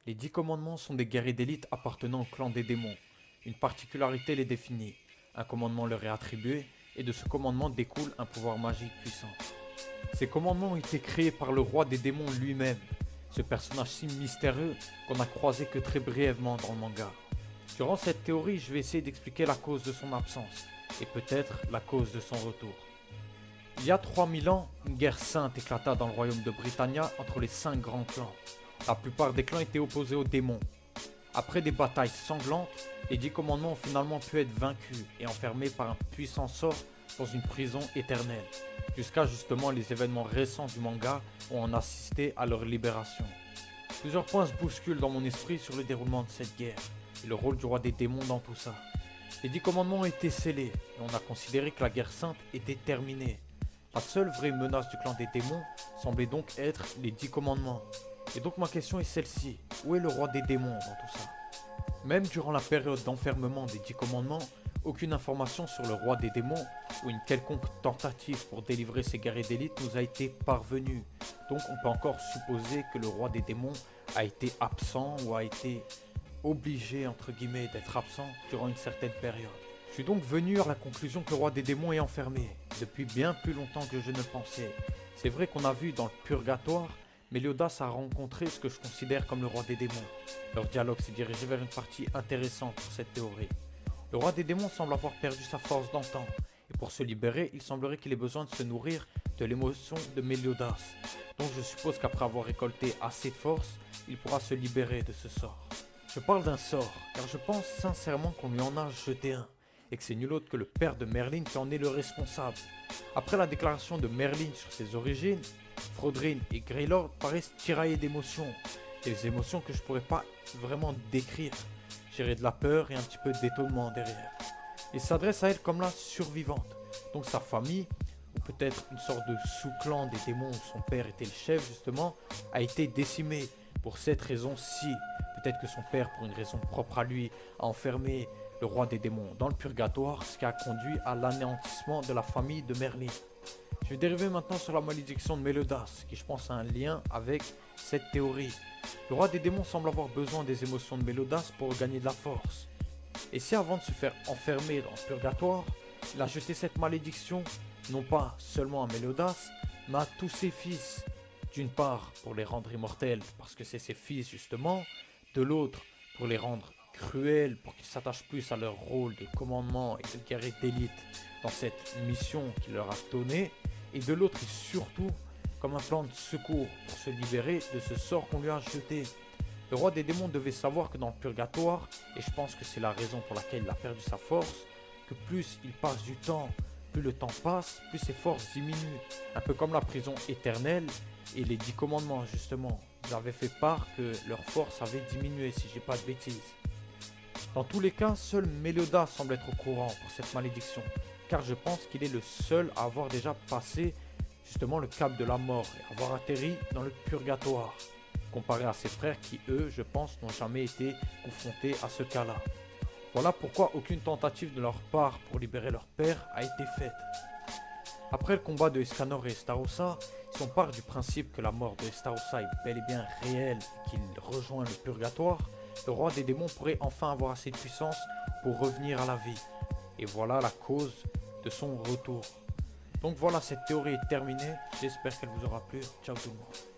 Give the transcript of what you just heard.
Les 10 commandements sont des guerriers d'élite appartenant au clan des démons. Une particularité les définit, un commandement leur est attribué et de ce commandement découle un pouvoir magique puissant. Ces commandements ont été créés par le roi des démons lui-même, ce personnage si mystérieux qu'on n'a croisé que très brièvement dans le manga. Durant cette théorie, je vais essayer d'expliquer la cause de son absence et peut-être la cause de son retour. Il y a 3000 ans, une guerre sainte éclata dans le royaume de Britannia entre les 5 grands clans. La plupart des clans étaient opposés aux démons. Après des batailles sanglantes, les 10 commandements ont finalement pu être vaincus et enfermés par un puissant sort dans une prison éternelle, jusqu'à justement les événements récents du manga où on assisté à leur libération. Plusieurs points se bousculent dans mon esprit sur le déroulement de cette guerre et le rôle du roi des démons dans tout ça. Les 10 commandements ont été scellés et on a considéré que la guerre sainte était terminée. La seule vraie menace du clan des démons semblait donc être les 10 commandements. Et donc ma question est celle-ci, où est le roi des démons dans tout ça? Même durant la période d'enfermement des 10 commandements, aucune information sur le roi des démons ou une quelconque tentative pour délivrer ces guerriers d'élite nous a été parvenue. Donc on peut encore supposer que le roi des démons a été absent ou a été obligé entre guillemets d'être absent durant une certaine période. Je suis donc venu à la conclusion que le roi des démons est enfermé, depuis bien plus longtemps que je ne le pensais. C'est vrai qu'on a vu dans le purgatoire, Méliodas a rencontré ce que je considère comme le roi des démons. Leur dialogue s'est dirigé vers une partie intéressante pour cette théorie. Le roi des démons semble avoir perdu sa force d'antan, et pour se libérer, il semblerait qu'il ait besoin de se nourrir de l'émotion de Méliodas. Donc je suppose qu'après avoir récolté assez de force, il pourra se libérer de ce sort. Je parle d'un sort, car je pense sincèrement qu'on lui en a jeté un, et que c'est nul autre que le père de Merlin qui en est le responsable. Après la déclaration de Merlin sur ses origines, Frodrin et Greylord paraissent tiraillés d'émotions, des émotions que je pourrais pas vraiment décrire. J'irais de la peur et un petit peu d'étonnement derrière. Il s'adresse à elle comme la survivante, donc sa famille, ou peut-être une sorte de sous-clan des démons où son père était le chef justement, a été décimée. Pour cette raison-ci, peut-être que son père, pour une raison propre à lui, a enfermé le roi des démons dans le purgatoire, ce qui a conduit à l'anéantissement de la famille de Merlin. Je vais dériver maintenant sur la malédiction de Méliodas, qui je pense a un lien avec cette théorie. Le roi des démons semble avoir besoin des émotions de Méliodas pour gagner de la force. Et si avant de se faire enfermer dans le purgatoire, il a jeté cette malédiction, non pas seulement à Méliodas, mais à tous ses fils. D'une part, pour les rendre immortels, parce que c'est ses fils justement, de l'autre, pour les rendre cruels, pour qu'ils s'attachent plus à leur rôle de commandement et de guerrier d'élite dans cette mission qu'il leur a donnée, et de l'autre, et surtout, comme un plan de secours pour se libérer de ce sort qu'on lui a jeté. Le roi des démons devait savoir que dans le purgatoire, et je pense que c'est la raison pour laquelle il a perdu sa force, que plus il passe du temps, plus le temps passe, plus ses forces diminuent. Un peu comme la prison éternelle et les 10 commandements justement. Ils avaient fait part que leur force avait diminué si j'ai pas de bêtises. Dans tous les cas, seul Méliodas semble être au courant pour cette malédiction, car je pense qu'il est le seul à avoir déjà passé justement le cap de la mort et avoir atterri dans le purgatoire, comparé à ses frères qui eux, je pense, n'ont jamais été confrontés à ce cas-là. Voilà pourquoi aucune tentative de leur part pour libérer leur père a été faite. Après le combat de Escanor et Estarossa, si on part du principe que la mort de Estarossa est bel et bien réelle et qu'il rejoint le purgatoire, le roi des démons pourrait enfin avoir assez de puissance pour revenir à la vie. Et voilà la cause de son retour. Donc voilà, cette théorie est terminée, j'espère qu'elle vous aura plu. Ciao tout le monde.